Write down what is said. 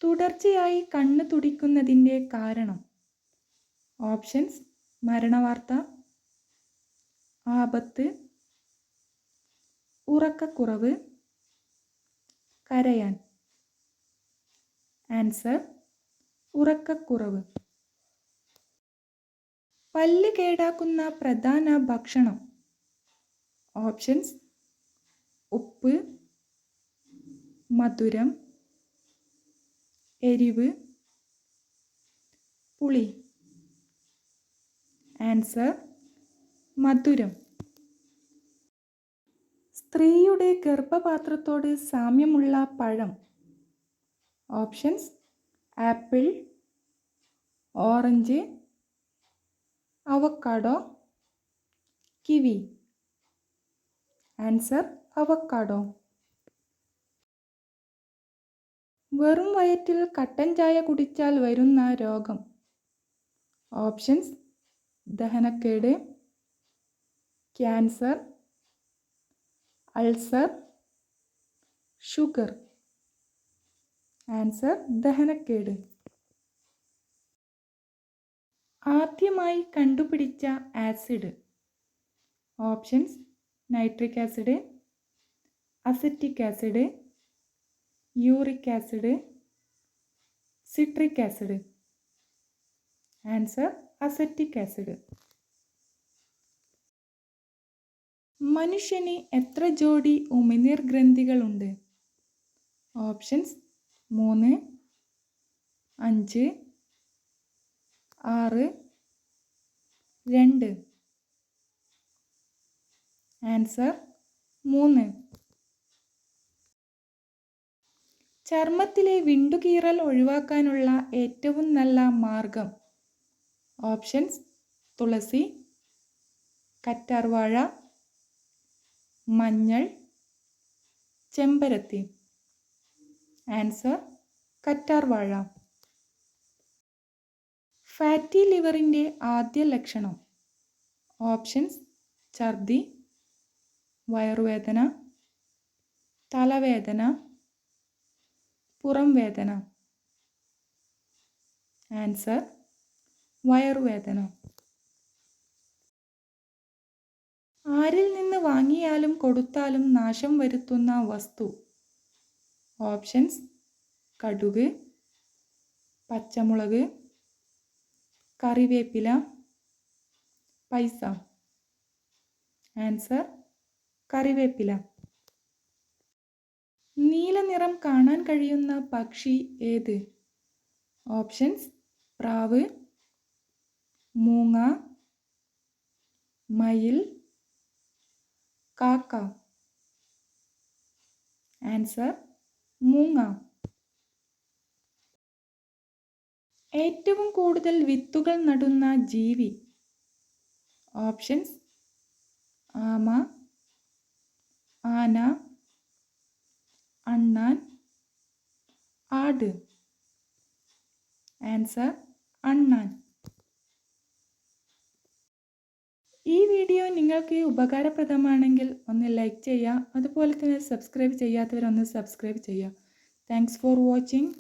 തുടർച്ചയായി കണ്ണ് തുടിക്കുന്നതിൻ്റെ കാരണം? ഓപ്ഷൻസ്: മരണവാർത്ത, ആപത്ത്, ഉറക്കക്കുറവ്, കരയാൻ. ആൻസർ: ഉറക്കക്കുറവ്. പല്ല് കേടാക്കുന്ന പ്രധാന ഭക്ഷണം? ഓപ്ഷൻസ്: ഉപ്പ്, മധുരം, എരിവ്, പുളി. ആൻസർ: മധുരം. സ്ത്രീയുടെ ഗർഭപാത്രത്തോട് സാമ്യമുള്ള പഴം? Options: apple, orange, avocado, kiwi. Answer: avocado. വെറും വയറ്റിൽ കട്ടൻ ചായ കുടിച്ചാൽ വരുന്ന രോഗം? ഓപ്ഷൻസ്: ദഹനക്കേട്, ക്യാൻസർ, അൾസർ, ഷുഗർ. ആൻസർ: ദഹനക്കേട്. ആദ്യമായി കണ്ടുപിടിച്ച acid? Options: nitric acid, acetic acid, uric acid, citric acid. Answer: acetic acid. മനുഷ്യന് എത്ര ജോഡി ഉമിനീർ ഗ്രന്ഥികളുണ്ട്? ഓപ്ഷൻസ്: 3, 5, 6, 2. ആൻസർ: 3. ചർമ്മത്തിലെ വിണ്ടുകീറൽ ഒഴിവാക്കാനുള്ള ഏറ്റവും നല്ല മാർഗം? ഓപ്ഷൻസ്: തുളസി, കറ്റാർവാഴ, മഞ്ഞൾ, ചെമ്പരത്തി. ആൻസർ: കറ്റാർവാഴ. ഫാറ്റി ലിവറിൻ്റെ ആദ്യ ലക്ഷണം? ഓപ്ഷൻസ്: ഛർദി, വയറുവേദന, തലവേദന, പുറം വേദന. ആൻസർ: വയറുവേദന. ആരിൽ നിന്ന് വാങ്ങിയാലും കൊടുത്താലും നാശം വരുത്തുന്ന വസ്തു? ഓപ്ഷൻസ്: കടുക്, പച്ചമുളക്, കറിവേപ്പില, പൈസ. ആൻസർ: കറിവേപ്പില. നീല നിറം കാണാൻ കഴിയുന്ന പക്ഷി ഏത്? ഓപ്ഷൻസ്: പ്രാവ്, മൂങ്ങ, മയിൽ, കാക്ക. ആൻസർ: മൂങ്ങ. ഏറ്റവും കൂടുതൽ വിത്തുകൾ നടുന്ന ജീവി? ഓപ്ഷൻസ്: ആമ, ആന, അണ്ണാൻ, ആട്. ആൻസർ: അണ്ണാൻ. ഈ വീഡിയോ നിങ്ങൾക്ക് ഉപകാരപ്രദമാണെങ്കിൽ ഒന്ന് ലൈക്ക് ചെയ്യുക. അതുപോലെ തന്നെ സബ്സ്ക്രൈബ് ചെയ്യാത്തവരൊന്ന് സബ്സ്ക്രൈബ് ചെയ്യുക. Thanks for watching.